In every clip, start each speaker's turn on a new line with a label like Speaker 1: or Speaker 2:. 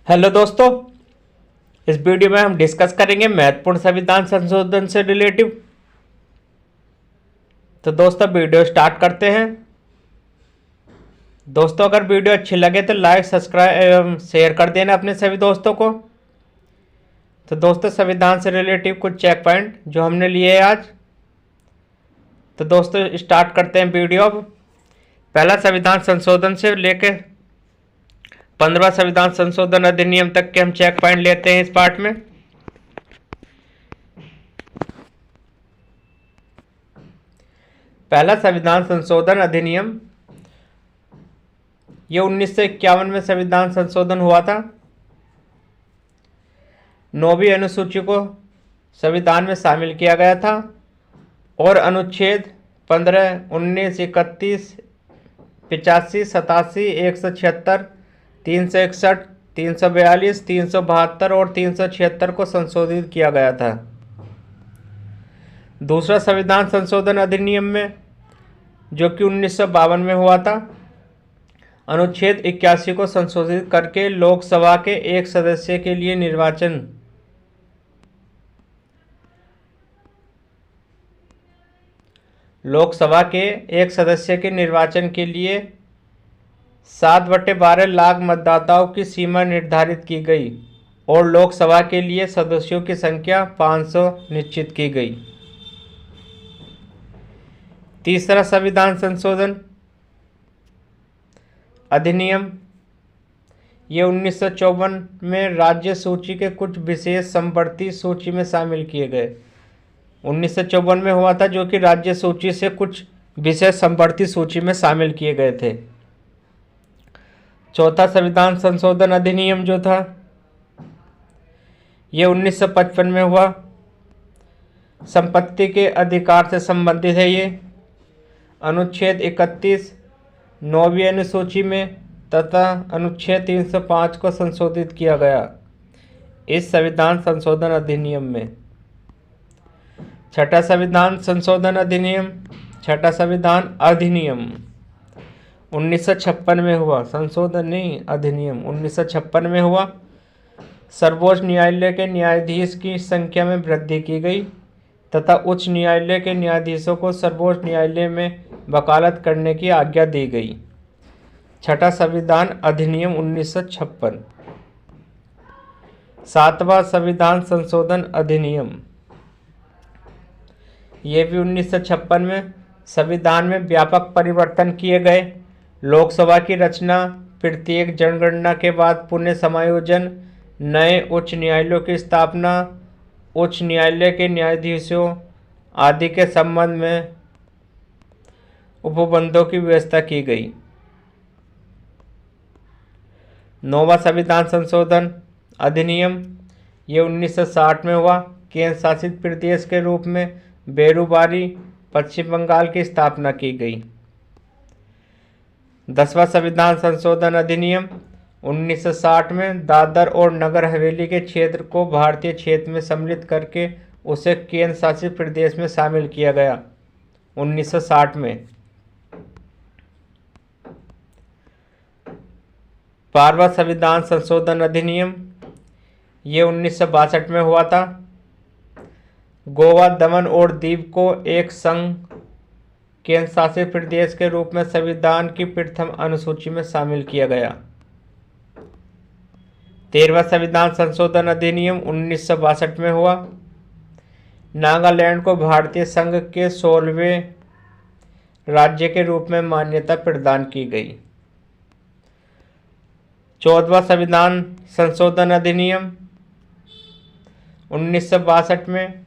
Speaker 1: Hello दोस्तों, इस video में हम डिस्कस करेंगे महत्वपूर्ण संविधान संशोधन से रिलेटिव। तो दोस्तों वीडियो स्टार्ट करते हैं। दोस्तों अगर वीडियो अच्छी लगे तो लाइक सब्सक्राइब एवं शेयर कर देना अपने सभी दोस्तों को। तो दोस्तों संविधान से रिलेटिव कुछ चेक पॉइंट जो हमने लिए है आज। तो दोस्तों स्टार्ट करते हैं वीडियो। अब पहला संविधान संशोधन से लेकर 15वां संविधान संशोधन अधिनियम तक के हम चेक पॉइंट लेते हैं इस पार्ट में। पहला संविधान संशोधन अधिनियम ये 1951 में संविधान संशोधन हुआ था। 9वीं अनुसूची को संविधान में शामिल किया गया था और अनुच्छेद 15, 19, 31, 85, 87, 176, 361, 342, 372 और 376 को संशोधित किया गया था। दूसरा संविधान संशोधन अधिनियम में जो कि 1952 में हुआ था, अनुच्छेद 81 को संशोधित करके लोकसभा के एक सदस्य के लिए निर्वाचन के लिए 7/12 लाख मतदाताओं की सीमा निर्धारित की गई और लोकसभा के लिए सदस्यों की संख्या 500 निश्चित की गई। तीसरा संविधान संशोधन अधिनियम ये 1954 में राज्य सूची के कुछ विशेष संवर्ती सूची में शामिल किए गए। 1954 में हुआ था जो कि राज्य सूची से कुछ विशेष संवर्ती सूची में शामिल किए गए थे। चौथा संविधान संशोधन अधिनियम जो था ये 1955 में हुआ। संपत्ति के अधिकार से संबंधित है ये। अनुच्छेद 31 9वीं अनुसूची में तथा अनुच्छेद 305 को संशोधित किया गया इस संविधान संशोधन अधिनियम में। छठा संविधान संशोधन अधिनियम, छठा संविधान अधिनियम 1956 में हुआ। संशोधन नहीं, अधिनियम 1956 में हुआ। सर्वोच्च न्यायालय के न्यायाधीश की संख्या में वृद्धि की गई तथा उच्च न्यायालय के न्यायाधीशों को सर्वोच्च न्यायालय में वकालत करने की आज्ञा दी गई। छठा संविधान अधिनियम 1956। सातवां संविधान संशोधन अधिनियम ये भी 1956 में। संविधान में व्यापक परिवर्तन किए गए। लोकसभा की रचना, प्रत्येक जनगणना के बाद पुनः समायोजन, नए उच्च न्यायालयों की स्थापना, उच्च न्यायालय के न्यायाधीशों आदि के संबंध में उपबंधों की व्यवस्था की गई। 9वां संविधान संशोधन अधिनियम ये 1960 में हुआ। केंद्र शासित प्रदेश के रूप में बेरूबारी पश्चिम बंगाल की स्थापना की गई। 10वां संविधान संशोधन अधिनियम 1960 में दादर और नगर हवेली के क्षेत्र को भारतीय क्षेत्र में सम्मिलित करके उसे केंद्र शासित प्रदेश में शामिल किया गया 1960 में। 12वां संविधान संशोधन अधिनियम ये 1962 में हुआ था। गोवा, दमन और दीव को एक संघ केंद्र शासित प्रदेश के रूप में संविधान की प्रथम अनुसूची में शामिल किया गया। 13वां संविधान संशोधन अधिनियम 1962 में हुआ। नागालैंड को भारतीय संघ के 16वें राज्य के रूप में मान्यता प्रदान की गई। 14वां संविधान संशोधन अधिनियम 1962 में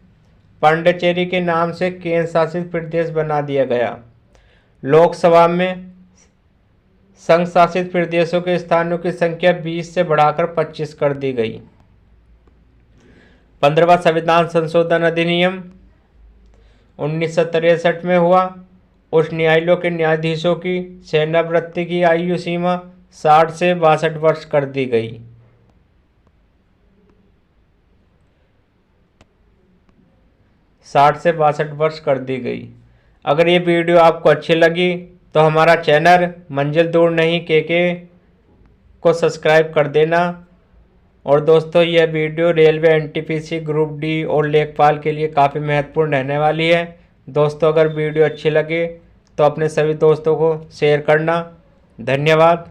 Speaker 1: पांडिचेरी के नाम से केंद्र शासित प्रदेश बना दिया गया। लोकसभा में संघ शासित प्रदेशों के स्थानों की संख्या 20 से बढ़ाकर 25 कर दी गई। 15वां संविधान संशोधन अधिनियम 1963 में हुआ। उच्च न्यायालयों के न्यायाधीशों की सेवानिवृत्ति की आयु सीमा 60 से 62 वर्ष कर दी गई। अगर ये वीडियो आपको अच्छी लगी तो हमारा चैनल मंजिल दूर नहीं के को सब्सक्राइब कर देना और दोस्तों यह video railway NTPC group D और लेखपाल के लिए काफ़ी महत्वपूर्ण रहने वाली है। दोस्तों अगर वीडियो अच्छी लगे तो अपने सभी दोस्तों को शेयर करना। धन्यवाद।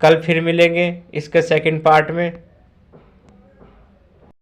Speaker 1: कल फिर मिलेंगे इसके सेकंड पार्ट में।